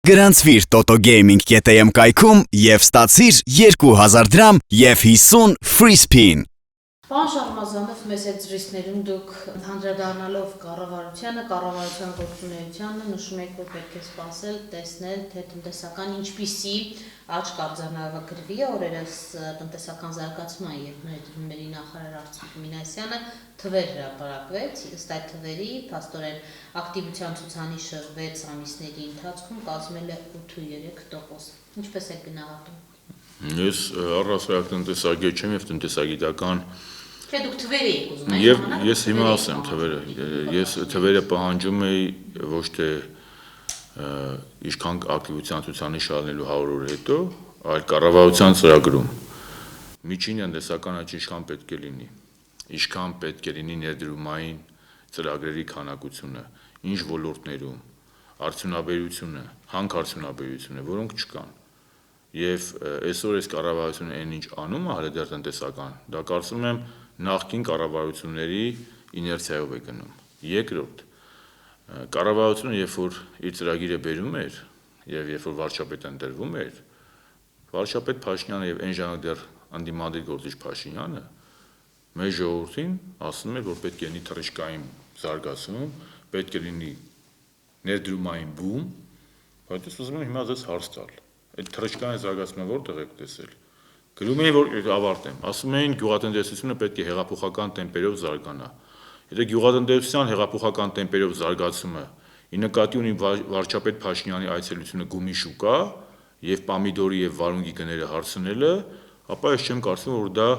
Գրանցվիր Toto Gaming.am կայքում և ստացիր 2000 դրամ և 50 free spin։ Պարոն Շահրամազանով, մեծ զրույցներում դուք անդրադառնալով կառավարության գործունեությանը նշում եք, որ պետք է սպասել, տեսնել, թե տնտեսական ինչպիսի աճ կարձանագրվի, օրերս տնտեսական զարգացման և ներդրումների նախարար Արծվիկ Մինասյանը թվեր հրապարակվեց, ըստ այդ թվերի փաստորեն ակտիվության ցուցանիշը 6 ամիսների ընթացքում կազմել է 8.3%։ Ինչպես եք գնահատում։ Ես առհասարակ տնտեսագետ չեմ և տնտեսագիտական Թե դուք թվեր եք ուզում եք Եվ ես հիմա ասեմ թվերը, ես թվերը պահանջում էի ոչ թե ինչքան ակտիվության ցուցանիշ ալնելու 100 օր հետո, այլ կառավարության ծրագրում միջին տնտեսական աճ ինչքան պետք է լինի, ինչքան պետք է լինի ներդրումային ծրագրերի քանակությունը, ինչ ոլորտներում, արդյունաբերությունը, հանքարդյունաբերությունը, որոնք չկան։ Եվ այսօր այս կառավարությունը այն ինչ անում է հələ դեռ տնտեսական, դա կարծում եմ նախկին կառավարությունների իներցիայով է գնում։ Երկրորդ, կառավարությունը երբ որ իր ծրագիրը բերում էր եւ երբ որ վարչապետը ընտրվում էր, վարչապետ Փաշինյանը եւ այն ժամանակ դեռ անդիմադիր գործիչ Փաշինյանը մեր ժողովրդին ասում էր, որ պետք է լինի թռիչքային զարգացում, պետք է լինի ներդրումային բում, բայց ես ուզում եմ հիմա ձեզ հարց տալ։ Այդ թռիչքային զարգացումը որտեղ եք տեսել։ Գրում էին, որ ավարտեմ, ասում էին գյուղատնտեսությունը պետք է հեղափոխական տեմպերով զարգանա։ Եթե գյուղատնտեսության հեղափոխական տեմպերով զարգացումը ի նկատի ունի վարչապետ Փաշինյանի այցելությունը գումի շուկա եւ պամիդորի եւ վարունգի գները հարցնելը, ապա ես չեմ կարծում, որ դա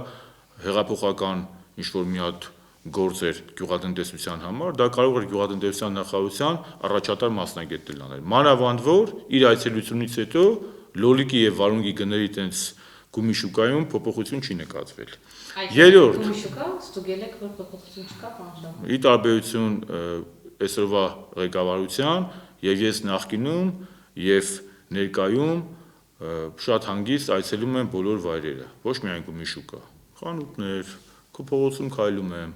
հեղափոխական ինչ-որ մի հատ գործ էր գյուղատնտեսության համար, դա կարող էր գյուղատնտեսության նախարարության առաջատար մասնագետ լինել։ Մանավանդ որ իր այցելությունից հետո լոլիկի եւ վարունգի գների տենց գումի շուկայում փոփոխություն չի նկատվել։ Երրորդ, գումի շուկա ստուգել եք, որ փոփոխություն չկա, պարոն Շահրամազան։ Ի տարբերություն այսօրվա ղեկավարության եւ ես նախկինում եւ ներկայում շատ հանգիստ այցելում եմ բոլոր վայրերը, ոչ միայն գումի շուկա, խանութներ, քո փողոցում քայլում եմ,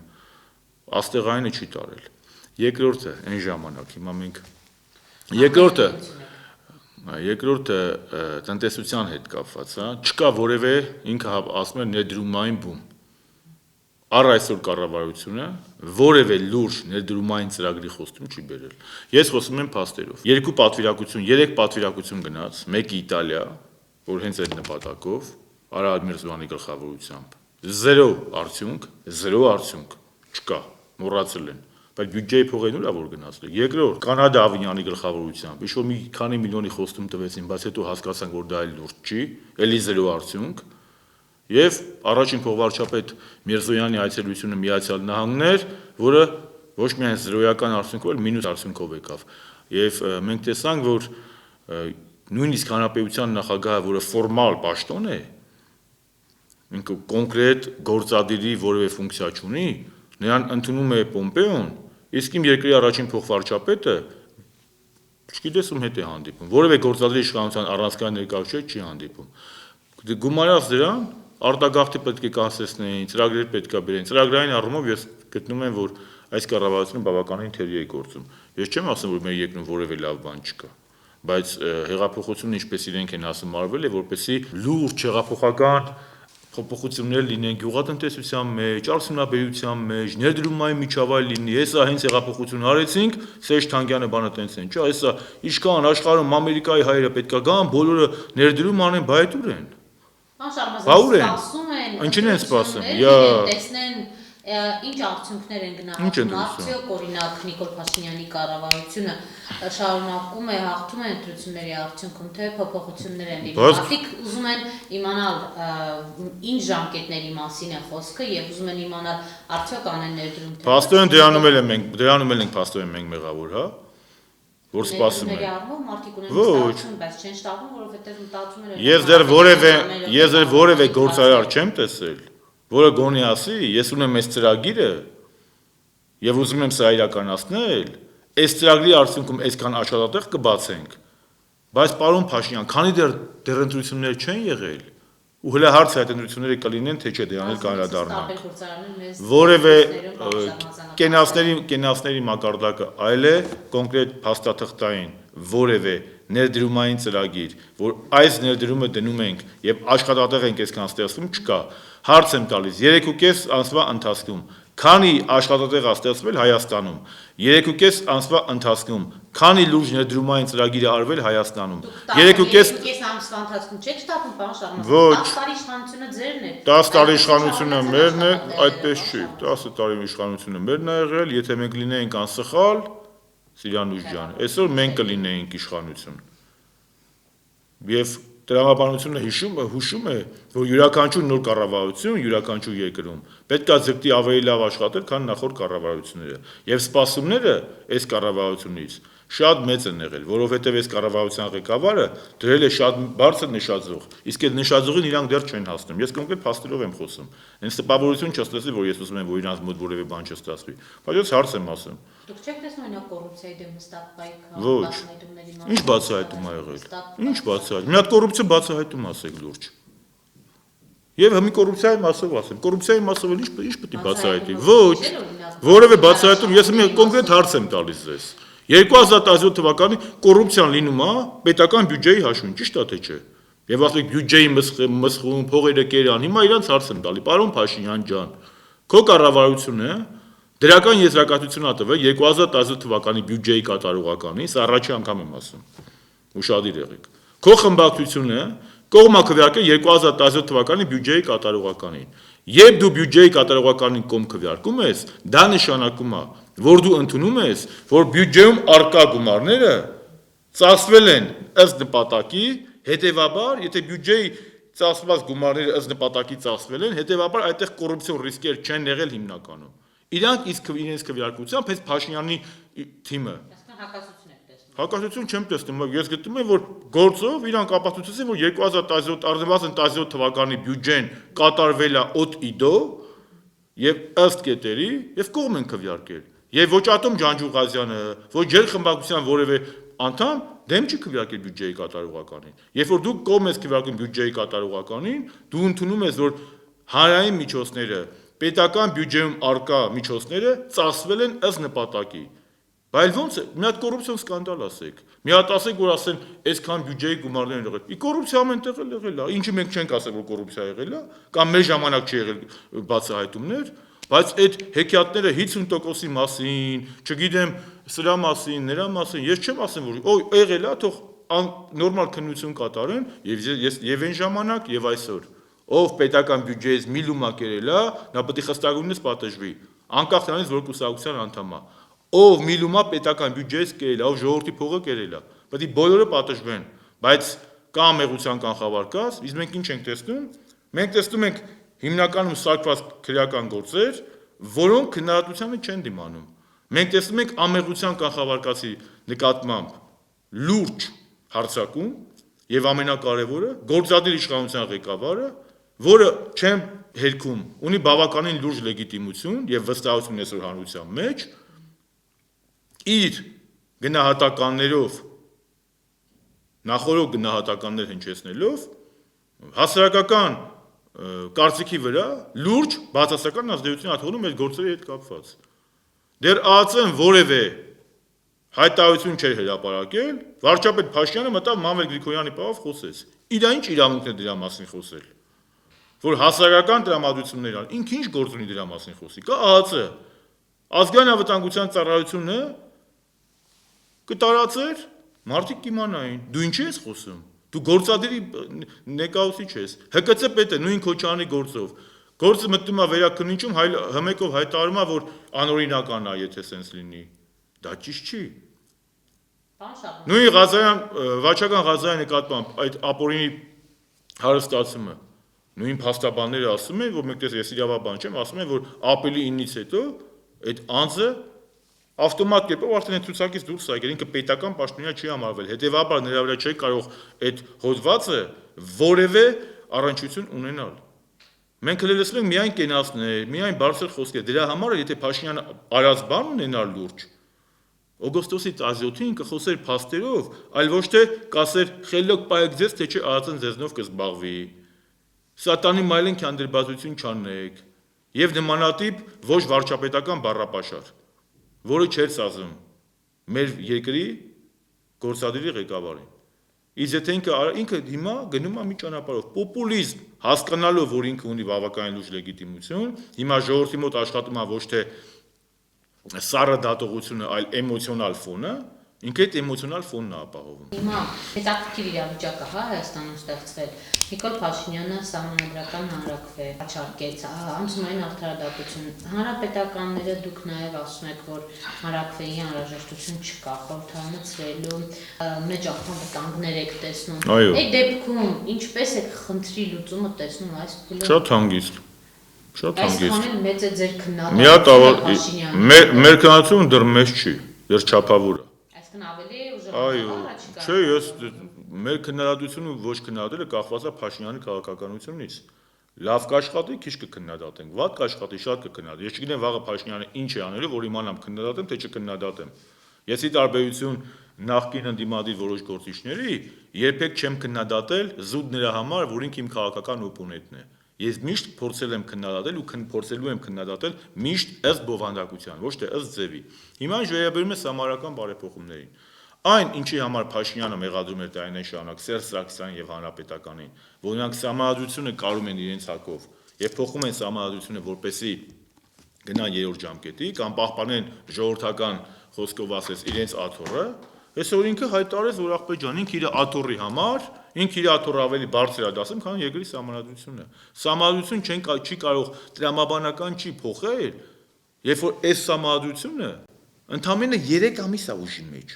աստեղայինը չի տարել։ Երկրորդը այն ժամանակ, հիմա մենք Երկրորդը տնտեսության հետ կապված, չկա որևէ ինքը ասում է ներդրումային բում։ Առ այսօր կառավարությունը որևէ լուրջ ներդրումային ծրագրի խոստում չի բերել։ Ես խոսում եմ փաստերով։ 3 պատվիրակություն գնաց, մեկը Իտալիա, որ հենց այդ նպատակով Արա Միրզոյանի գլխավորությամբ 0 արդյունք չկա, մոռացել են։ Բայց բյուջեի փողերն ուր է որ գնացել։ Երկրորդ, Կանադա Ավինյանի գլխավորությամբ, ինչ որ մի քանի միլիոնի խոստում տվեցին, բայց հետո հասկացանք, որ դա էլ լուրջ չի, էլի 0 արդյունք։ Եվ առաջին փոխվարչապետ Միրզոյանի այցելությունը Միացյալ Նահանգներ, որը ոչ միայն 0-ական արդյունքով, այլ մինուս արդյունքով եկավ։ Եվ մենք տեսանք, որ նույնիսկ հանրապետության նախագահը, որը ֆորմալ պաշտոն է, ինքը կոնկրետ գործադիրի որևէ ֆունկցիա չունի, նրան ընդունում է Պոմպեոն, իսկ իմ երկրի առաջին փոխվարչապետը չգիտես ում հետ է հանդիպում, որևէ գործադիրի իշխանության առանցքային ներկայացուցիչ չի հանդիպում։ Գումարած դրան, արտագաղթի պետք է կանսեցնեին, ծրագրեր պետք է բերեն։ Ծրագրային առումով ես գտնում եմ, որ այս կառավարությունը բավականին թերի է գործում։ Ես չեմ ասում, որ մեր երկրում որևէ լավ բան չկա, բայց հեղափոխությունը ինչպես իրենք են ասում արվել է, որպեսզի լուրջ հեղափոխական փոփոխություններ լինեն գյուղատնտեսության մեջ, արդյունաբերության մեջ, ներդրումային միջավայր լինի։ Հեսա հենց հեղափոխություն արեցինք, Սերժ Թանկյանը բանը տենց են, չէ՞, հեսա ինչքան աշխարհում Ամերիկայի հայերը պետքա գան, բոլորը ներդրում անեն, բայց ուր են։ Պարոն Շահրամազան, սպասում են, Ինչին են սպասում։ տեսնեն ինչ արդյունքներ են գնահատում, արդյոք օրինակ Նիկոլ Փաշինյանի կառավարությունը շարունակում է հաղթում է ընտրությունների արդյունքում, թե փոփոխություններ են լինում։ Մարդիկ ուզում են իմանալ ինչ ժամկետների մասին է խոսքը եւ ուզում են իմանալ արդյոք անեն ներդրում թե։ Փաստորեն դրանում ենք փաստորեն մենք մեղավոր, հա, որ սպասում են։ Մարդիկ ունեն ստացվում, բայց չեն շտապում, որովհետեւ մտածում են։ Ես դեռ որևէ գործարար չեմ տեսել, որը գոնե ասի, ես ունեմ այս ծրագիրը եւ ուզում եմ սա իրականացնել, այս ծրագրի արդյունքում այսքան աշխատատեղ կբացենք, բայց պարոն Փաշինյան, քանի դեռ ընտրություններ չեն եղել, ու հələ հարցը այդ ընտրությունները կլինեն, թե չէ դրանից կանդրադառնանք։ Որևէ կենացների մակարդակը այլ է, կոնկրետ փաստաթղթային որևէ ներդրումային ծրագիր, որ այս ներդրումը դնում ենք եւ աշխատատեղ ենք այսքան ստեղծում, չկա։ Հարց եմ տալիս 3.5 ամսվա ընթացքում քանի աշխատատեղ է ստեղծվել Հայաստանում, 3.5 ամսվա ընթացքում քանի լուրջ ներդրումային ծրագիր է արվել Հայաստանում, 3.5 ամսվա ընթացքում չեք շտապում, պարոն Շարմազան, Ոչ։ 10 տարի իշխանությունը ձերն է։ 10 տարի իշխանությունը մերն է, այդպես չի, 10 տարի իշխանությունը մերն է եղել, եթե մենք լինեինք անսխալ, Սիրանուշ ջան, այսօր մենք կլինեինք իշխանություն։ Եվ տրամաբանությունը հուշում է, որ յուրաքանչյուր նոր կառավարություն, յուրաքանչյուր երկրում պետք է ձգտի ավելի լավ աշխատել, քան նախորդ կառավարությունները։ Եվ սպասումները այս կառավարությունից շատ մեծ են եղել, որովհետև այս կառավարության ղեկավարը դրել է շատ բարձր նշաձող, իսկ այդ նշաձողին իրանք դեռ չեն հասնում։ Ես կոնկրետ փաստերով եմ խոսում։ Հենց տպավորություն չստացվի, որ ես ուզում եմ, որ իրանց մոտ որևէ բան չստացվի։ Բայց ես հարց եմ ասում։ Դուք չեք տեսնում օրինակ կոռուպցիայի դեմ հստակ պայքար, Ոչ։ Ինչ բացահայտում ա եղել։ Ինչ բացահայտում։ Մի հատ կոռուպցիա բացահայտում ասեք լուրջ։ Եվ հիմի կոռուպցիայի մասով ասեմ։ Կոռուպցիայի մասով ինչ պետք է բացահայտի։ Ոչ։ Որևէ բացահայտում, ես մի կոնկրետ հարց եմ տալիս ձեզ։ 2017 թվականի կոռուպցիան լինում է պետական բյուջեի հաշվին, ճիշտ է թե չէ։ Եվ ասեք բյուջեի մսխում, փողերը կերան, հիմա իրանց հարց եմ տալի, պարոն Փաշինյան ջան, քո կառավարությունը դրական եզրակացություն ա տվել 2017 թվականի բյուջեի կատարողականին, սա առաջի անգամ եմ ասում, ուշադիր եղեք։ Քո խմբակցությունը կողմ ա քվեարկել 2017 թվականի բյուջեի կատարողականին։ Երբ դու բյուջեի կատարողականին կողմ քվեարկում ես, դա նշանակում է, որ դու ընդունում ես, որ բյուջեում արկա գումարները ծախսվել են ըստ նպատակի, հետևաբար, եթե բյուջեի ծախսված գումարները ըստ նպատակի ծախսվել են, հետևաբար այդտեղ կոռուպցիոն ռիսկեր չեն եղել հիմնականում։ Իրանք իսկ իրենց քվեարկությամբ հենց Փաշինյանի թիմը հակասություն չեմ տեսնում, ես գտնում եմ, որ գործով իրանք ապացուցեցին, որ 2017 թվականի բյուջեն կատարվել է օդ իդո եւ ըստ կետերի եւ կողմ են քվեարկել։ Եվ ոչ Ատոմ Ջանջուղազյանը, ոչ ջեր խմբակցության որևէ անդամ դեմ չի քվեարկել բյուջեի կատարողականին։ Երբ որ դու կողմ ես քվեարկում բյուջեի կատարողականին, դու ընդունում ես, որ հանրային միջոցները, պետական բյուջեում արկա միջոցները ծախսվել են ըստ նպատակի։ Բայց ոնց է, մի հատ կոռուպցիոն սկանդալ ասեք։ Մի հատ ասեք, որ ասեն, այսքան բյուջեի գումարներ են եղել։ Ի կոռուպցիա ամենտեղ էլ եղել է։ Ինչի մենք չենք ասել, որ կոռուպցիա եղել է, կամ մեր ժամանակ չի եղել բացահայտումներ, բայց այդ հեքիաթները 50%-ի մասին, չգիտեմ, սրա մասին, նրա մասին, ես չեմ ասում, որ եղել է, թող նորմալ քննություն կատարեն, եւ այն ժամանակ եւ այսօր։ Ով պետական բյուջեից մի լումա կերել է, նա պետք է խստագույնս պատժվի, անկախ նրանից, որ կուսակցության անդամ է։ Ով մի լումա պետական բյուջեից կերել է, ով ժողովրդի փողը կերել է, պետք է բոլորը պատժվեն, բայց կա ամեղության կանխավարկած, իսկ մենք ինչ ենք տեսնում։ Մենք տեսնում ենք հիմնականում սարքված քրեական գործեր, որոնք քննադատությանը չեն դիմանում։ Մենք տեսնում ենք ամեղության կանխավարկածի նկատմամբ լուրջ հարձակում եւ ամենակարևորը գործադիր իշխանության ղեկավարը, որը չեմ հերքում, ունի բավականին լուրջ լեգիտիմություն եւ վստահություն այսօր հանրության մեջ, իր գնահատականներով նախորդ գնահատականներ հնչեցնելով հասարակական կարծիքի վրա լուրջ բացասական ազդեցություն աթողնում այդ գործերի հետ կապված։ Դեռ ԱԱՑ-ն որևէ հայտարարություն չէր հրապարակել, վարչապետ Փաշինյանը մտավ Մանվել Գրիգորյանի պահով խոսեց։ Իրա ինչ իրավունքն է դրա մասին խոսել։ Որ հասարակական տրամադրություններ ան, ինքը ինչ գործ ունի դրա մասին խոսի։ Կա ԱԱՑ-ը, ազգային անվտանգության ծառայությունը կտարածեր, մարդիկ կիմանային, դու ինչի ես խոսում, դու գործադիրի ներկայացուցիչ ես, ՀԿՑ պետը նույն Քոչարյանի գործով, գործը մտնում է վերաքննիչում, հմեկով հայտարարում է, որ անօրինական է, եթե սենց լինի, դա ճիշտ չի։ Նույն վաճառական Ղազարյանի նկատմամբ այդ ապօրինի հարստացումը, նույն փաստաբանները ասում են, որ մենք ես իրավաբան չեմ, ասում են, որ ապրիլի 9-ից հետո այդ անձը ավտոմատ կերպով արդեն այդ ցուցակից դուրս եկել, ինքը պետական պաշտոնյա չի համարվել, հետևաբար նրա վրա չի կարող այդ հոդվածը որևէ առնչություն ունենալ։ Մենք հլելեցնում ենք միայն կենացներ, միայն բարձր խոսքեր, դրա համար եթե Փաշինյանը արած բան ունենար լուրջ, օգոստոսի 17-ին կխոսեր փաստերով, այլ ոչ թե կասեր խելոք պայեք ձեզ, թե չէ ԱԱՑ-ն ձեզնով կզբաղվի։ Սատանի մայլեն քանդրբազություն չանեք եւ նմանատիպ ոչ վարչապետական բառապաշար, որը չէր սազում մեր երկրի գործադիրի ղեկավարին։ Իսկ եթե ինքը հիմա գնում է մի ճանապարհով պոպուլիզմ, հասկանալով, որ ինքը ունի բավականին լուրջ լեգիտիմություն, հիմա ժողովրդի մոտ աշխատում է ոչ թե սառը դատողությունը, այլ էմոցիոնալ ֆոնը, ինքը այդ էմոցիոնալ ֆոնն է ապահովում։ Հիմա հետաքրքիր իրավիճակ է, հա, Հայաստանում ստեղծվել։ Նիկոլ Փաշինյանը սահմանադրական հանրաքվե աչարկեց, անցումային արդարադատություն։ Հանրապետականները դուք նաև ասում եք, որ հանրաքվեի անհրաժեշտություն չկա, խորհրդանոցրելու մեջ ախտան վտանգներ եք տեսնում։ Այդ դեպքում ինչպես եք խնդրի լուծումը տեսնում այս փուլում։ Շատ հանգիստ։ Շատ հանգիստ։ Այսքան մեծ է ձեր քննադատությունը։ Մեր քննադատությունը դեռ մեծ չի, դեռ չափավոր է։ Ավելի Այո, չէ, ես մեր քննադատությունը ոչ քննադատելը կախված է Փաշինյանի քաղաքականությունից։ Լավ կաշխատի, քիչ կքննադատենք, վատ կաշխատի, շատ կքննադատենք։ Ես չգիտեմ վաղը Փաշինյանը ինչ է անելու, որ իմանամ քննադատեմ, թե չքննադատեմ։ Ես ի տարբերություն նախկին ընդդիմադիր որոշ գործիչների երբեք չեմ քննադատել զուտ նրա համար, որ ինքը իմ քաղաքական օպոնենտն է։ Ես միշտ փորձել եմ քննադատել ու փորձելու եմ քննադատել միշտ ըստ բովանդակության, ոչ թե ըստ ձևի։ Հիմա ինչ վերաբերում է համարական բարեփոխումներին։ Այն, ինչի համար Փաշինյանը մեղադրում էր տարիներ շարունակ Սերժ Սարգսյանին եւ Հանրապետականին, որ նրանք համադրությունը կարում են իրենց հակով եւ փոխում են համադրությունը, որպեսզի գնան երրորդ ժամկետի կամ պահպանեն ժողովրդական խոսքով ասես իրենց աթոռը, այսօր ինքը հայտարարեց, որ աղբեր ջան, ինքը իր աթոռի համար, ինքը իր աթոռը ավելի բարձր է դասում, քան երկրի համադրությունը։ Համադրություն չի կարող տրամաբանական չի փոխել, երբ որ այս համադրությունը ընդամենը 3 ամիս է ուժի մեջ։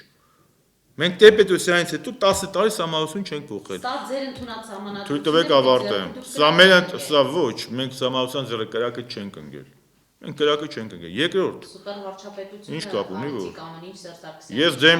Մենք Տեր-Պետրոսյանից հետո 10 տարի համադրություն չենք փոխել։ Սա ձեր ընդունած համանadrությունը։ Թույլ տվեք ավարտեմ։ Սա ոչ, մենք համադրության ձեռակրակը չենք ընկել։ Մենք կրակը չենք ընկել։ Երկրորդ։ Սուպեր վարչապետությունը։ Ինչ կապ ունի որ։ Ամեն ինչ Սերժ Սարգսյանը։ Ես դեմ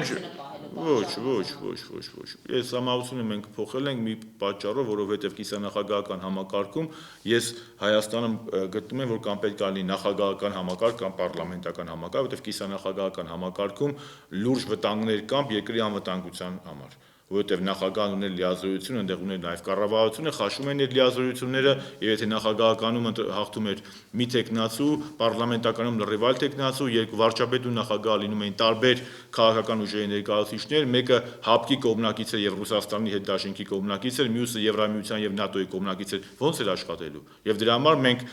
ոչ։ Այս համադրությունը մենք փոխել ենք մի պատճառով, որովհետև կիսանախագահական համակարգում ես Հայաստանում գտնում եմ, որ կամ պետք է լինի նախագահական համակարգ կամ պարլամենտական համակարգ, որովհետև կիսանախագահական համակարգում լուրջ վտանգներ կան երկրի անվտանգության համար, որովհետև նախագահն ուներ լիազորություն, այնտեղ ուներ նաև կառավարությունը, խաշում են այդ լիազորությունները, եւ եթե նախագահականում հաղթում էր մի տեխնացու, պարլամենտականում լրիվ այլ տեխնացու, երկու վարչապետ ու նախագահ լինում էին տարբեր քաղաքական ուժերի ներկայացուցիչներ, մեկը ՀԱՊԿ-ի կողմնակից էր եւ Ռուսաստանի հետ դաշինքի կողմնակից էր, մյուսը Եվրամիության եւ ՆԱՏՕ-ի կողմնակից էր, ո՞նց էր աշխատելու։ Եվ դրա համար մենք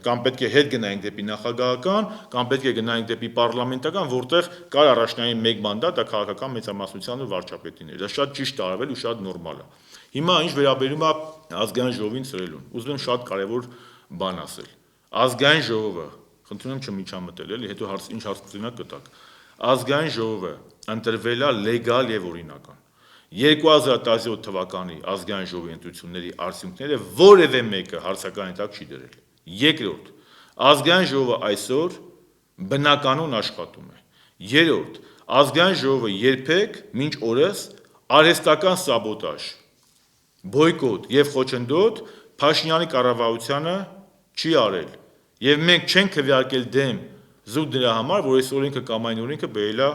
կամ պետք է հետ գնայինք դեպի նախագահական, կամ պետք է գնայինք դեպի պարլամենտական, որտեղ կար առաջնային մեկ մանդատ, դա քաղաքական մեծամասնության ու վարչապետին էր։ Դա շատ ճիշտ արվել ու շատ նորմալ է։ Հիմա ինչ վերաբերում է ազգային ժողովին ծրելուն, ուզում եմ շատ կարևոր բան ասել։ Ազգային ժողովը, խնդրում եմ չմիջամտել, էլի, հետո ինչ հարց կունենաք կտակ։ Ազգային ժողովը ընտրվել է լեգալ եւ օրինական։ 2017 թվականի ազգային ժողովի ընտրությունների արդյունքները որևէ մեկը հարցականի տակ չի դրել։ Երկրորդ, ազգային ժողովը այսօր բնականon աշխատում է։ Երրորդ, ազգային ժողովը երբեք մինչ օրս արհեստական սաբոտաժ, բոյկոտ եւ խոչընդոտ Փաշինյանի կառավարությանը չի արել։ Եվ մենք չենք քվեարկել դեմ զուտ դրա համար, որ այս օրենքը կամ այն օրենքը բերել է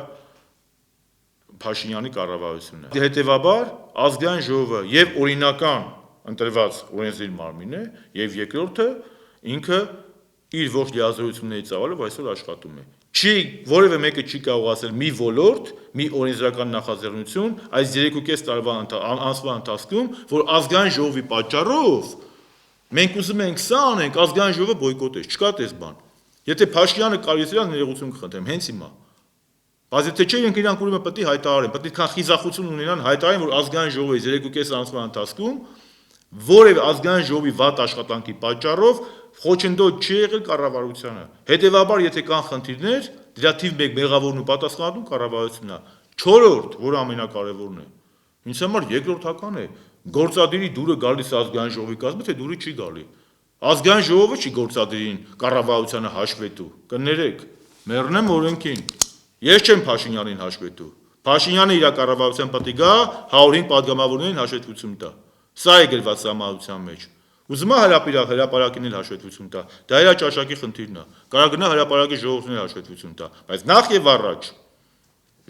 Փաշինյանի կառավարությունը։ Հետևաբար ազգային ժողովը եւ օրինական ընտրված օրենսդիր մարմին է, եւ երկրորդը ինքը իր ողջ լիազորությունների ծավալով այսօր աշխատում է։ Որևէ մեկը չի կարող ասել մի ոլորտ, մի օրենսդրական նախաձեռնություն այս 3.5 տարվա ընթացքում, որ ազգային ժողովի պատճառով մենք ուզում ենք սա անենք, ազգային ժողովը բոյկոտեց, չկա դες բան։ Եթե Փաշինյանը կարելի է ներողություն կխնդրեմ, հենց հիմա։ Բայց եթե չէ, իրանք ուրեմն պետք է հայտարարեն, պետք է քան խիզախություն ունենան հայտարարեն, որ ազգային ժողովի 3.5 ամսվա ընթացքում որևէ ազգային ժողովի վատ աշխատանքի պատճառով խոչընդոտ չի եղել կառավարությանը։ Հետևաբար, եթե կան խնդիրներ, դրա թիվ 1 մեղավորն ու պատասխանատուն կառավարությունն է։ 4-րդ, որը ամենակարևորն է, ինձ համար երկրորդական է, գործադիրի դուրը գալիս ազգային ժողովի կազմը, թե դուրը չի գալի։ Ազգային ժողովը չի գործադիրին կառավարությանը հաշվետու։ Կներեք, մեռնեմ օրենքին։ Ես չեմ Փաշինյանին հաշվետու։ Փաշինյանը իր կառավարության պետք է գա 105 падգամավորներին հաշվետվություն տա։ Սա է գրված համառության մեջ։ Ուզում է հրապարակին էլ հաշվետվություն տա։ Դա իր ճաշակի խնդիրն է։ Կարող գնա հրապարակի ժողովրդին հաշվետվություն տա, բայց նախ եւ առաջ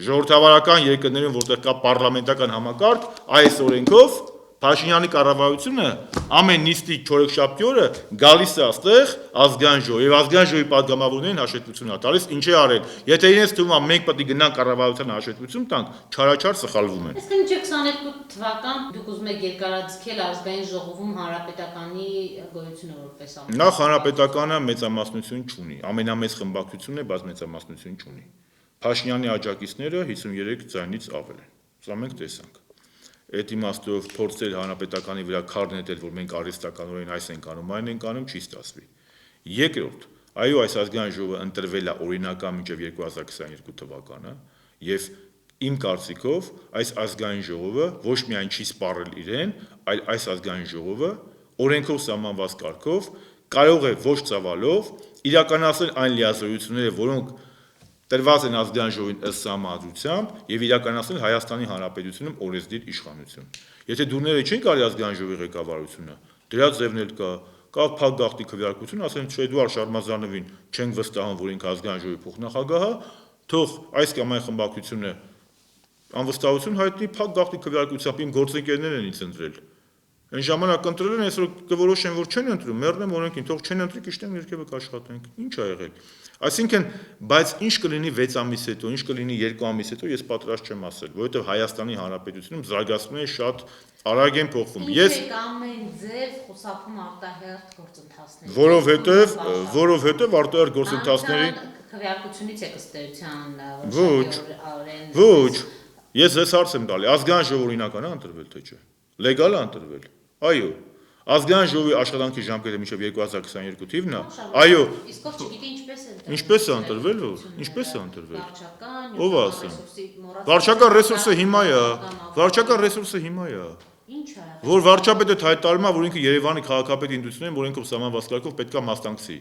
ժողովրդավարական երկրներում, որտեղ կա պարլամենտական համակարգ, այս օրենքով Փաշինյանի կառավարությունը ամեն նիստի չորեքշաբթի օրը գալիս է այստեղ ազգային ժողով եւ ազգային ժողովի падգամավորներին հաշվետվություն է տալիս ինչ է արել։ Եթե իրենց թվում է մենք պետք է գնանք կառավարության հաշվետվություն տանք, չարաչար սխալվում են։ Այսինքն ինչ 22 թվական դուք ուզում եք երկարաձգել ազգային ժողովում հանրապետականի գոյությունը որպես ամեն։ Նախ հանրապետականը մեծամասնություն չունի, ամենամեծ խմբակցությունն է, բայց մեծամասնություն չունի։ Փաշինյանի աջակիցները 53 ձայնից ավել են։ Սա մենք տեսանք։ Այդ իմաստով փորձել հանրապետականի վրա քարտ նետել, որ մենք արհեստականորեն այս ենք անում, այն ենք անում, չի ստացվի։ Երկրորդ, այո, այս ազգային ժողովը ընտրվել է օրինական մինչև 2022 թվականը, եւ իմ կարծիքով այս ազգային ժողովը ոչ միայն չի սպառել իրեն, այլ այս ազգային ժողովը օրենքով սահմանված կարգով կարող է ոչ ծավալով իրականացնել այն լիազորությունները, որոնք տրված են ազգային ժողովին ըստ սահմանադրությամբ եւ իրականացնել Հայաստանի Հանրապետությունում օրենսդիր իշխանություն։ Եթե դուրները չեն կարելի ազգային ժողովի ղեկավարությունը, դրա ձևն էլ կա փակ գաղտնի քվեարկություն, ասեն չէ Էդուարդ Շարմազանովին չենք վստահում, որ ինքը ազգային ժողովի փոխնախագահ է, թող այս կամ այն խմբակցությունը անվստահություն հայտնի փակ գաղտնի քվեարկությամբ իմ գործընկերներն են ինձ ընտրել։ Այն ժամանակ ընտրել են, այսօր կորոշեն, որ չեն ընտրում, մեռնեմ օրենքին, թող չեն ընտրի, կիշտեն երկևը կաշխատենք։ Ինչ ա եղել։ Այսինքն, բայց ինչ կլինի 6 ամիս հետո, ինչ կլինի 2 ամիս հետո, ես պատրաստ չեմ ասել, որովհետև Հայաստանի Հանրապետությունում զարգացումները շատ արագ են փոխվում։ Ես ամեն ձև խուսափում արտահերթ գործընթացների։ Որովհետև արտահերթ գործընթացների քվեարկությունից է ըստեյության Ոչ, ես ես հարց եմ տալի, ազգային ժողովը օրինական է ընտրվել թե չէ։ Լեգալ է ընտրվել։ Այո, ազգային ժողովի աշխատանքի ժամկետը մինչև 2022 թիվն է։ Այո։ Իսկ ով չգիտի ինչպես է ընտրվել, ինչպես է ընտրվել։ Վարչական, ով ասում։ Վարչական ռեսուրսը հիմա է։ Վարչական ռեսուրսը հիմա է։ Ինչ է։ Որ վարչապետը հայտարարում է, որ ինքը Երևանի քաղաքապետի ինտուիցիոներն օրենքով սահմանված կարգով պետք է մասնակցի։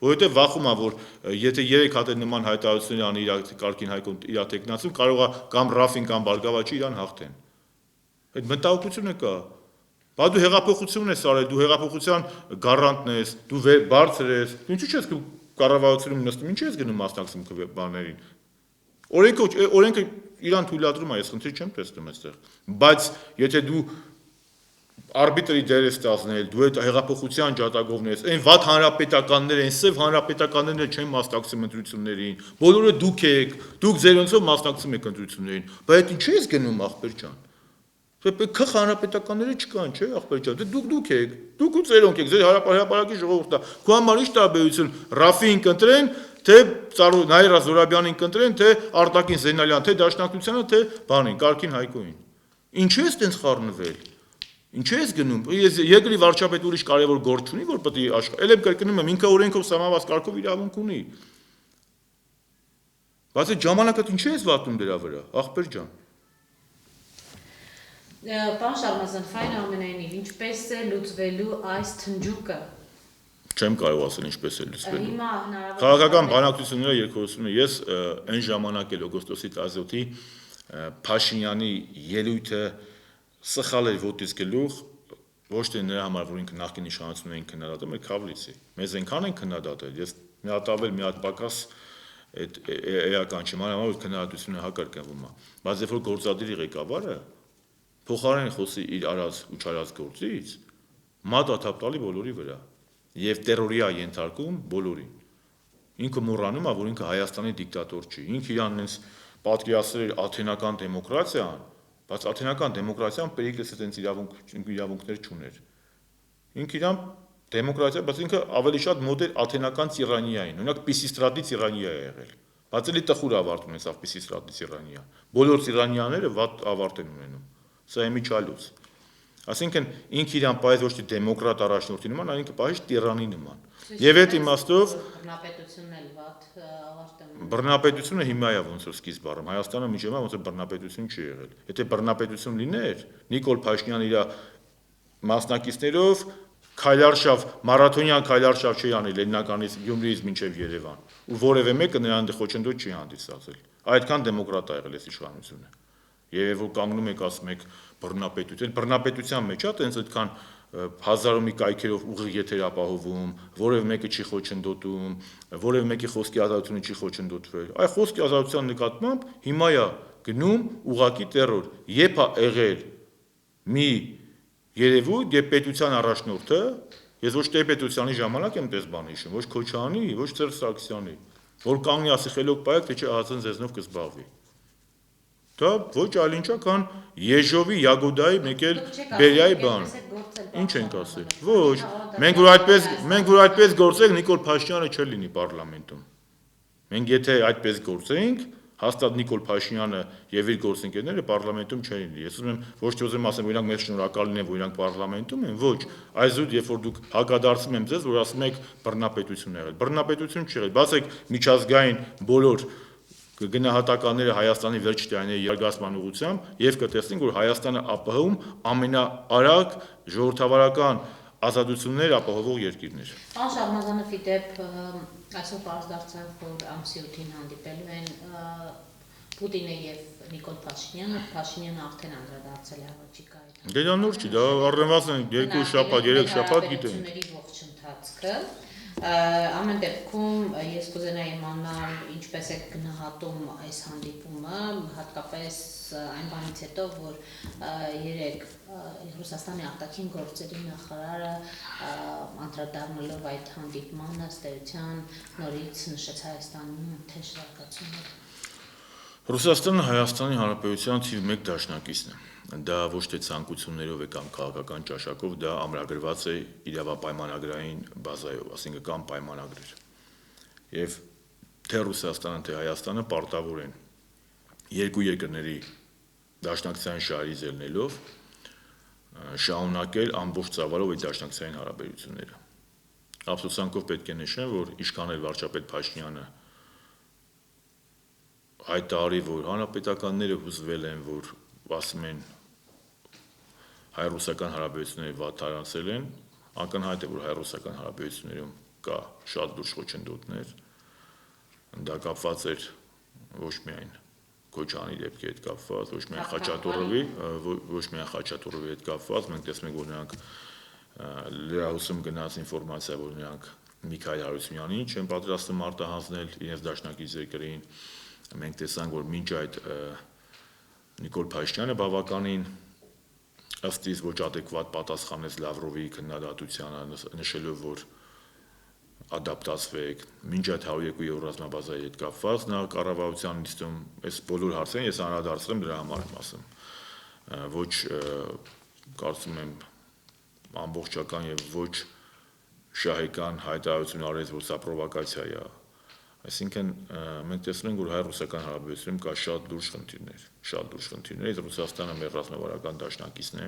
Որովհետև վախում է, որ եթե 3 հատ նման հայտարարություններ անի իր կարգին հայկոն իր տեխնացում, կարող է կամ Ռաֆին կամ Բարգավաճի իրան հաղթեն։ Այդ մտահոգությունը կա։ Բա դու հեղափոխություն ես արել, դու հեղափոխության գարանտն ես, դու բարձր ես, դու ինչու՞ չես կառավարությունում նստում, ինչու՞ ես գնում մասնակցում բաներին։ Օրենքը իրան թույլատրում է, ես խնդիր չեմ տեսնում այստեղ։ Բայց եթե դու արբիտրի դեր ես ստացնել, դու այդ հեղափոխության ջատագովն ես, այն վատ հանրապետականները, այն սև հանրապետականները չեն մասնակցում ընտրություններին, բոլորը դուք եք, դուք ձերոնցով մասնակցում եք ընտրություններին, բայց ինչու ես գնում ախպեր ջան։ Քխ հանրապետականները չկան, չէ, ախպեր ջան, դուք եք, դուք ու ձերոնք եք, ձեր հրապարակի ժողովուրդը, քո համար ի՞նչ տարբերություն Ռաֆին կընտրեն, թե Նայիրա Զորաբյանին կընտրեն, թե Արտակին Զենալյան, թե Դաշնակցությանը, թե բանին, Կարգին Հայկոին։ Ինչու ես տենց խառնվել։ Ինչու ես գնում։ Երկրի վարչապետը ուրիշ կարևոր գործ չունի, որ պետք է ելեմ կրկնում եմ, ինքը օրենքով սահմանված կարգով իրավունք ունի։ Բայց այդ ժամանակը ինչու ես վատում դրա վրա, ախպեր ջան։ Պարոն Շարմազան, ֆայն ամենայնիվ, ինչպես է լուծվելու այս թնջուկը։ Չեմ կարող ասել ինչպես է լուծվելու։ Հիմա հնարավոր Քաղաքական բանակցությունները երկրորդությունը ես այն ժամանակ էլ օգոստոսի 17-ի Փաշինյանի ելույթը սխալ էր ոտից գլուխ, ոչ թե նրա համար, որ ինքը նախկին իշխանությունն էին քննադատում, այլ Քավլիցի։ Մեզ այնքան են քննադատել, ես մի հատ ավել, մի հատ պակաս այդ էական չեմ, որ քննադատությունը հակարկվում է։ Բայց երբ որ գործադիրի ղեկավարը փոխարեն խոսի իր արած ու չարած գործից, մատա թափ տալի բոլորի վրա եւ տերորի է ենթարկում բոլորին։ Ինքը մոռանում է, որ ինքը Հայաստանի դիկտատոր չի։ Ինքը իրան այնպես պատկերացրել աթենական դեմոկրատիան, բայց աթենական դեմոկրատիան պերիկլեսը այնց իրավունքներ չուներ։ Ինքը իրան դեմոկրատիա, բայց ինքը ավելի շատ մոտ էր աթենական տիրանիային, օրինակ Պիսիստրատի տիրանիա է եղել։ Բայց էլի տխուր ավարտում է սա Պիսիստրատի տիրանիա։ Բոլոր տիրանիաները վատ ավարտ են ունենում։ Սա է միջալուց։ Այսինքն ինքը իրան պայծ ոչ թե դեմոկրատ առաջնորդի նման, այլ ինքը պայծ տիրանի նման։ Եվ այդ իմաստով բռնապետությունն էլ վատ ավարտում։ Բռնապետությունը հիմա է ոնց որ սկիզբ առում։ Հայաստանը միջևա ոնց որ բռնապետություն չի եղել։ Եթե բռնապետություն լիներ, Նիկոլ Փաշինյանը իր մասնակիցներով քայլարշավ, մարաթոնյան քայլարշավ չի անի Լենինականից Գյումրիից մինչև Երևան։ Ու որևէ մեկը նրան խոչընդոտ չի հանդիսացել։ Այդքան դեմոկրատ է եղել այս իշխանությունը։ Եվ որ կանգնում եք ասում եք բռնապետություն, բռնապետության մեջ է տենց այդքան հազարոմի կայքերով ուղիղ եթեր ապահովում, որևէ մեկը չի խոչընդոտում, որևէ մեկի խոսքի ազատությունը չի խոչընդոտվել։ Այ խոսքի ազատության նկատմամբ հիմա է գնում ուղակի տերոր։ Երբ է եղել մի երևույթ եւ պետության առաջնորդը, ես ոչ տեր-պետությանի ժամանակ եմ դες բան հիշում, ոչ Քոչարյանի, ոչ Սերժ Սարգսյանի, որ կանգնի ասի խելոք պայակ, թե չէ Ահացան ձեզնով կզբաղվի։ Դա ոչ այլ ինչա, քան Եժովի, Յագոդայի, մեկ էլ Բերիայի բան։ Ինչ ենք ասել։ Ոչ, մենք որ այդպես գործենք, Նիկոլ Փաշինյանը չէր լինի պարլամենտում։ Մենք եթե այդպես գործեինք, հաստատ Նիկոլ Փաշինյանը եւ իր գործընկերները պարլամենտում չէին լինի։ Ես ուզում եմ ոչ թե ուզեմ ասեմ, որ իրանք մեծ շնորհակալ լինեն, որ իրանք պարլամենտում են, ոչ, այսօր երբ որ դուք հակադարձում եմ ձեզ, որ ասում եք բռնապետություն եղել։ Բռնապետություն չի եղել, բացեք միջազգային բոլոր գնահատականները Հայաստանի վերջ տարիների զարգացման ուղղությամբ եւ կտեսնենք, որ Հայաստանը ԱՊՀ-ում ամենաարագ ժողովրդավարական ազատություններ ապահովող երկիրն էր։ Պարոն Շահմազանով, ի դեպ, այսօր պարզ դարձավ, որ ամսի 8-ին հանդիպելու են Պուտինը եւ Նիկոլ Փաշինյանը, Փաշինյանը արդեն անդրադարձել է առաջիկայից։ Դե դա նոր չի, դա առնվազն 2 շաբաթ, 3 շաբաթ գիտենք։ Ողջ ընթացքը ամեն դեպքում ես կուզենայի իմանալ ինչպես է գնահատում այս հանդիպումը, հատկապես այն բանից հետո, որ երեք Ռուսաստանի արտաքին գործերի նախարարը անդրադառնալով այդ հանդիպմանը ըստ էության նորից նշեց Հայաստանում թեժ զարգացումներ։ Ռուսաստանը Հայաստանի Հանրապետության թիվ 1 դաշնակիցն է։ Դա ոչ թե ցանկություններով է կամ քաղաքական ճաշակով, դա ամրագրված է իրավապայմանագրային բազայով, ասինքն կամ պայմանագրեր։ Եվ թե Ռուսաստանը, թե Հայաստանը պարտավոր են երկու երկրների դաշնակցային շահերից ելնելով շահունակել ամբողջ ծավալով այդ դաշնակցային հարաբերությունները։ Ափսոսանքով պետք է նշեմ, որ ինչքան էլ վարչապետ Փաշինյանը հայտարարի, որ հանրապետականները հուզվել են, որ ասում են հայ-ռուսական հարաբերությունները վատթարանցել են, ակնհայտ է, որ հայ-ռուսական հարաբերություններում կա շատ լուրջ խոչընդոտներ, դա կապված էր ոչ միայն Քոչարյանի դեպքի հետ կապված, ոչ միայն Խաչատուրովի հետ կապված, մենք տեսնում ենք, որ նրանք լրահոսում գնաց ինֆորմացիա, որ նրանք Միքայել Հարությունյանին չեն պատրաստվում արտահանձնել իրենց դաշնակից երկրին, մենք տեսանք, որ մինչ այդ Նիկոլ Փաշինյանը բավականին ըստ իս ոչ adekvat պատասխանեց Լավրովի քննադատությանը, նշելով, որ ադապտացվեք, մինչ այդ 102 եվրոզմաբազայի հետ կապված, նա կառավարության նիստում այս բոլոր հարցերին ես անդրադարձրեմ, դրա համար եմ ասում, ոչ կարծում եմ ամբողջական եւ ոչ շահեկան հայտարարություն արեց, որ սա պրովոկացիա է, այսինքն մենք տեսնում ենք, որ հայ-ռուսական հարաբերությունում կա շատ լուրջ խնդիրներ, Ռուսաստանը մեր ռազմավարական դաշնակիցն է,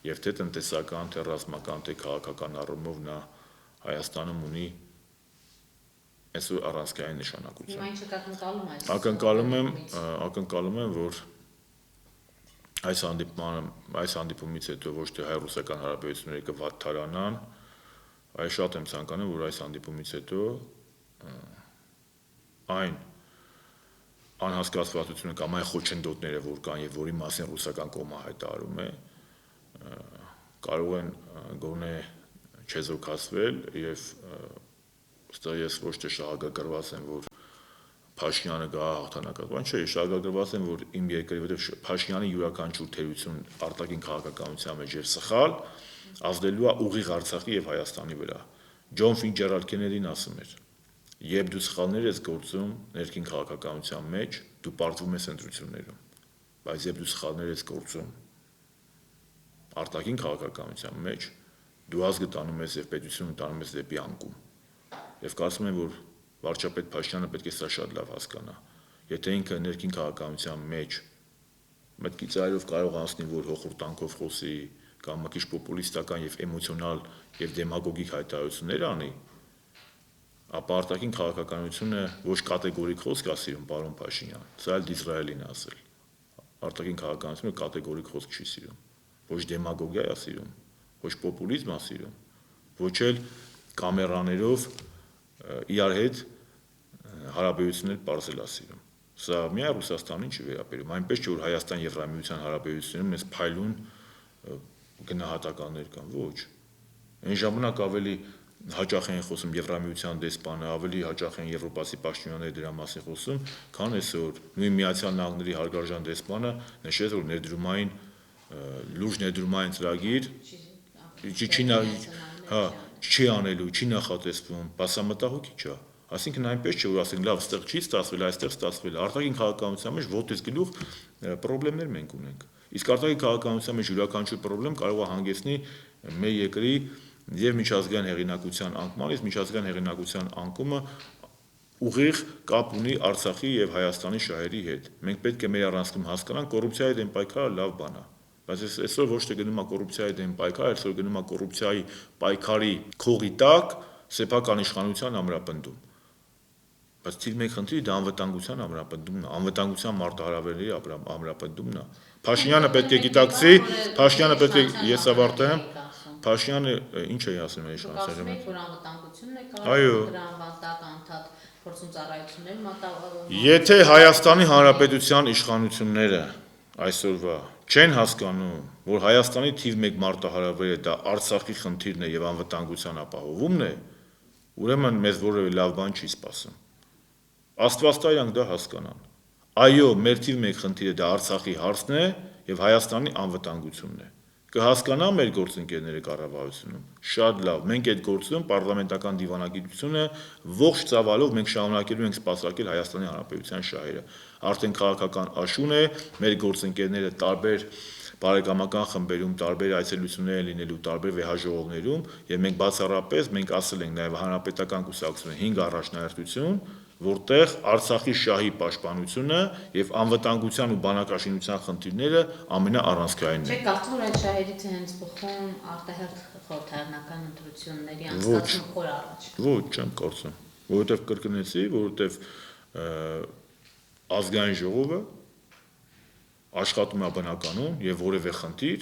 եւ թե տնտեսական, թե ռազմական, թե քաղաքական առումով նա Հայաստանում ունի այսօր առանցքային նշանակություն։ Հիմա ինչ ակնկալում այս։ Ակնկալում եմ, որ այս հանդիպումից հետո ոչ թե հայ-ռուսական հարաբերությունները կվատթարանան, այլ շատ եմ ցանկանում, որ այս հանդիպումից հետո այն անհասկացվածությունը կամ այն խոչընդոտները, որ կան եւ որի մասին ռուսական կողմը հայտարարում է, կարող են գոնե չեզոքացվել եւ ըստեղ ես ոչ թե շահագրգռված եմ, որ Փաշինյանը գա հաղթանակած, բան չէ, շահագրգռված եմ, որ իմ երկրի, որտեղ Փաշինյանի յուրաքանչյուր թերություն արտաքին քաղաքականության մեջ եւ սխալ ազդելու է ուղիղ Արցախի եւ Հայաստանի վրա։ Ջոն Ֆիցջերալդ Քենեդին ասում էր. «Երբ դու սխալներ ես գործում ներքին քաղաքականության մեջ, դու պարտվում ես ընտրություններում, բայց երբ դու սխալներ ես գործում արտաքին քաղաքականության մեջ, դու ազգը տանում ես եւ պետությունը տանում ես դեպի անկում»։ Եվ կարծում եմ, որ վարչապետ Փաշինյանը պետք է սա շատ լավ հասկանա։ Եթե ինքը ներքին քաղաքականության մեջ մտքի ծայրով կարող անցնի, որ հոխորտանքով խոսի կամ մի քիչ պոպուլիստական եւ էմոցիոնալ եւ դեմագոգիկ հայտարարություններ անի, ապա արտաքին քաղաքականությունը ոչ կատեգորիկ խոսք է սիրում պարոն Փաշինյան, սա էլ Իսրայելին ասել։ Արտաքին քաղաքականությունը կատեգորիկ խոսք չի սիրում, ոչ դեմագոգիա է սիրում, ոչ պոպուլիզմ է սիրում, ոչ էլ կամերաներով իրար հետ հարաբերություններ պարզել է սիրում։ Սա միայն Ռուսաստանին չի վերաբերում, այնպես չէ որ Հայաստան-Եվրամիության հարաբերություններում այս փայլուն գնահատականներ կան, ոչ։ Այն ժամանակ ավելի հաճախ են խոսում Եվրամիության դեսպանը, ավելի հաճախ են եվրոպացի պաշտոնյաները դրա մասին խոսում, քան այսօր նույն Միացյալ Նահանգների հարգարժան դեսպանը նշեց, որ ներդրումային լուրջ ներդրումային ծրագիր չի անելու, չի նախատեսվում, բասամտահոգի չէ։ Այսինքն այնպես չէ, որ ասենք լավ, այստեղ չի ստացվել, այստեղ ստացվել։ Արտաքին քաղաքականության մեջ ոտից գլուխ խնդիրներ մենք ունենք։ Իսկ արտաքին քաղաքականության մեջ յուրաքանչյուր խնդրեմ կարող է հանգեցնի մեր երկրի եւ միջազգային հեղինակության անկման, իսկ միջազգային հեղինակության անկումը ուղիղ կապ ունի Արցախի եւ Հայաստանի շահերի հետ։ Մենք պետք է մեր առանցքում հասկանանք, կոռուպցիայի դեմ պայքարը լավ բան է, բայց այսօր ոչ թե գնում է կոռուպցիայի դեմ պայքար, այսօր գնում է կոռուպցիայի պայքարի քողի տակ սեփական իշխանության ամրապնդում։ Բայց թիվ 1 խնդիրը դա անվտանգության ամրապնդումն է, անվտանգության մարտահրավերների ամրապնդումն է։ Փաշինյանը պետք է գիտակցի, Փաշինյանը պետք է ես ավարտեմ, Փաշինյանը ինչ է ասում այս շանսերը։ Որ անվտանգությունն է Այո։ դրամվատակ անդադ փորձում ծառայություններ մատաղ։ Եթե Հայաստանի Հանրապետության իշխանությունները այսօրվա չեն հասկանում, որ Հայաստանի թիվ 1 մարտահրավերը դա Արցախի խնդիրն է եւ անվտանգության ապահովումն է, ուրեմն մեզ որևէ լավ բան չի սպասում։ Աստված տա իրանք դա հասկանան։ Այո, մեր թիվ 1 խնդիրը դա Արցախի հարցն է եւ Հայաստանի անվտանգությունն է։ Կհասկանա մեր գործընկերները կառավարությունում։ Շատ լավ, մենք այդ գործում պարլամենտական դիվանագիտությունը ողջ ծավալով մենք շարունակելու ենք սպասարկել Հայաստանի Հանրապետության շահերը։ Արդեն քաղաքական աշուն է, մեր գործընկերները տարբեր բարեկամական խմբերում տարբեր այցելություններ լինելու տարբեր վեհաժողովներում եւ մենք բացառապես մենք ասել ենք նաեւ հանրապետական կուսակցությունը 5 առաջնահերթություն, որտեղ Արցախի շահի պաշտպանությունը եւ անվտանգության ու բանակաշինության խնդիրները ամենաառանցքայինն են։ Չէ, կարծում եմ այդ շահերից է հենց բխում արտահերթ խորհրդարանական ընտրությունների անցկացում խոր առաջ։ Ոչ, չեմ կարծում, որովհետեւ կրկնեցի, որովհետեւ ազգային ժողովը աշխատում է բնականում եւ որևէ խնդիր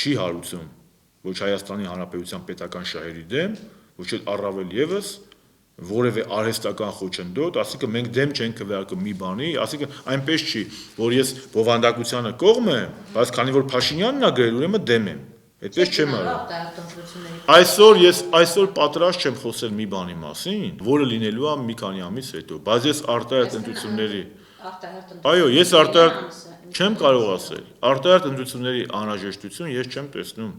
չի հարուցում ոչ Հայաստանի Հանրապետության պետական շահերի դեմ, ոչ էլ առավել եւս որևէ արհեստական խոչընդոտ, ասիկա մենք դեմ չենք քվեարկում մի բանի, ասիկա այնպես չի, որ ես բովանդակությանը կողմ եմ, բայց քանի որ Փաշինյանն է գրել, ուրեմն դեմ եմ։ Այդպես չեմ արել։ Այսօր պատրաստ չեմ խոսել մի բանի մասին, որը լինելու է մի քանի ամիս հետո, բայց ես արտահերթ ընտրությունների Այո, ես արտահերթ չեմ կարող ասել։ Արտահերթ ընտրությունների անհրաժեշտություն ես չեմ տեսնում։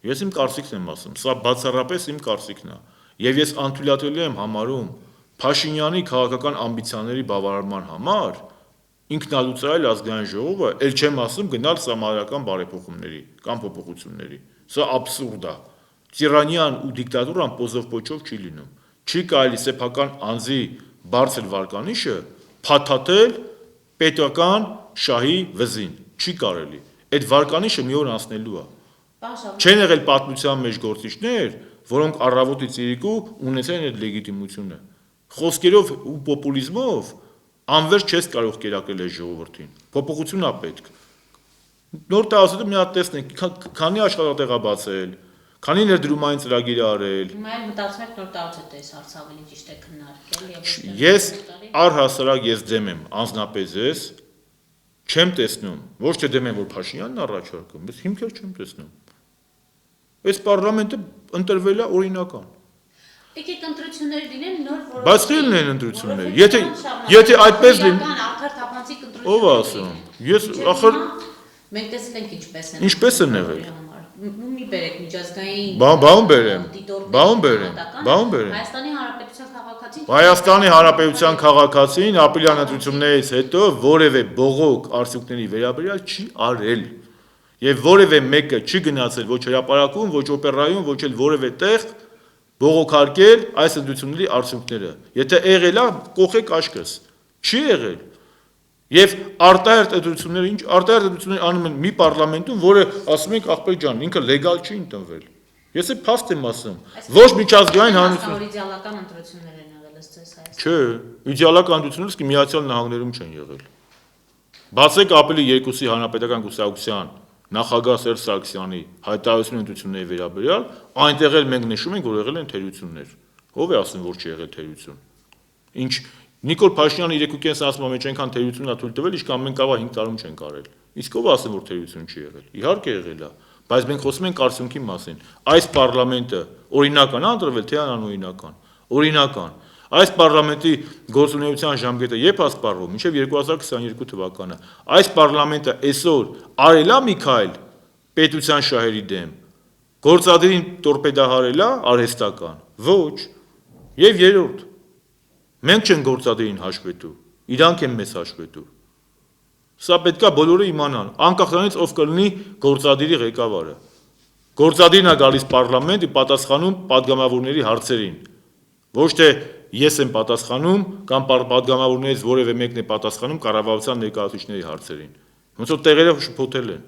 Ես իմ կարծիքն եմ ասում, սա բացառապես իմ կարծիքն է։ Եվ ես անթույլատրելի եմ համարում Փաշինյանի քաղաքական ամբիցիաների բավարարման համար ինքնալուծարել ազգային ժողովը, ել չեմ ասում գնալ սահմանադրական բարեփոխումների կամ փոփոխությունների։ Սա աբսուրդ է։ Տիրանիան ու դիկտատուրան պոզով պոչով չի լինում։ Չի կարելի սեփական անձի բարձր վարկանիշը փաթաթել պետական շահի վզին։ Չի կարելի։ Այդ վարկանիշը մի օր անցնելու է։ Չեն եղել պատմության մեջ գործիչներ, որոնք առավոտից իրիկու ունեցեն այդ լեգիտիմությունը։ Խոսքերով ու պոպուլիզմով անverջ չես կարող կերակրել այս ժողովրդին։ Փոփոխություն է պետք։ Նոր տարածքը մի հատ տեսնենք, քանի աշխատատեղ է բացել, քանի ներդրումային ծրագիր է արել։ Հիմա էլ մտածում եք նոր տարածքը այս հարցը ավելի ճիշտ է քննարկել եւ Ես առհասարակ ես դեմ եմ, անձնապես ես չեմ տեսնում, ոչ թե դեմ եմ որ Փաշինյանն առաջարկում, բայց հիմքեր չեմ տեսնում։ Այս պարլամենտը ընտրվել է օրինական։ Եկեք ընտրություններ լինեն նոր որոշ։ Բայց քիլն են ընտրությունները։ Եթե այդպես լինի, արդարթափանցիկ ընտրություններ։ ով է ասում։ Ես ախր մենք տեսել ենք ինչպես են։ Ինչպես են եղել։ Մի բերեք միջազգային։ Բաուն բերեմ։ Հայաստանի Հանրապետության քաղաքացին։ Հայաստանի Հանրապետության քաղաքացին ապրիլյան ընտրություններից հետո որևէ բողոք արդյունքների վերաբերյալ չի արել։ Եվ որևէ մեկը չի գնացել ոչ հրապարակում, ոչ օպերայում, ոչ էլ որևէ տեղ բողոքարկել այս ընտրությունների արդյունքները։ Եթե եղել է, կողեք աչքս։ Չի եղել։ Եվ արտահերթ ընտրությունները, ինչ արտահերթ ընտրություններ անում են մի պարլամենտում, որը ասում ենք ախպեր ջան, ինքը լեգալ չի ընտրվել։ Ես է փաստ եմ ասում։ Ոչ միջազգային հանրություն։ Իդեալական ընտրություններ են եղել ըստ ձեզ Հայաստանում։ Չէ, իդեալական ընտրությունները իսկ Միացյալ Նահանգներում չեն եղել։ Բացեք ապրիլի 2-ի հանրապետական կուսակցության նախագահ Սերժ Սարգսյանի հայտարարություն ընտրությունների վերաբերյալ, այնտեղ էլ մենք նշում ենք, որ եղել են թերություններ։ Ո՞վ է ասում, որ չի եղել թերություն։ Ինչ Նիկոլ Փաշինյանը 3.5 ասում մեջ այնքան թերություն է թույլ տվել, իսկ ամեն կավա 5 տարում չեն կարել։ Իսկ ով ասում, որ թերություն չի եղել։ Իհարկե եղել է, բայց մենք խոսում ենք արդյունքի մասին։ Այս պարլամենտը օրինական է ընտրվել, թե անօրինական։ Օրինական։ Այս պարլամենտի գործունեության ժամկետը երբ ասպառվում, մինչև 2022 թվականը, այս պարլամենտը այսօր արել է մի քայլ պետության շահերի դեմ, գործադիրին տորպեդահարել է արհեստական, ոչ, եւ երրորդ, մենք չենք գործադիրին հաշվետու, իրանք են մեզ հաշվետու, սա պետքա բոլորը իմանան, անկախ նրանից ով կլինի գործադիրի ղեկավարը, գործադիրն է գալիս պարլամենտ, պատասխանում պատգամավորների հարցերին, ոչ թե ես եմ պատասխանում կամ պատգամավորներից որևէ մեկն է պատասխանում կառավարության ներկայացուցիչների հարցերին, ոնց որ տեղերը շփոթել են,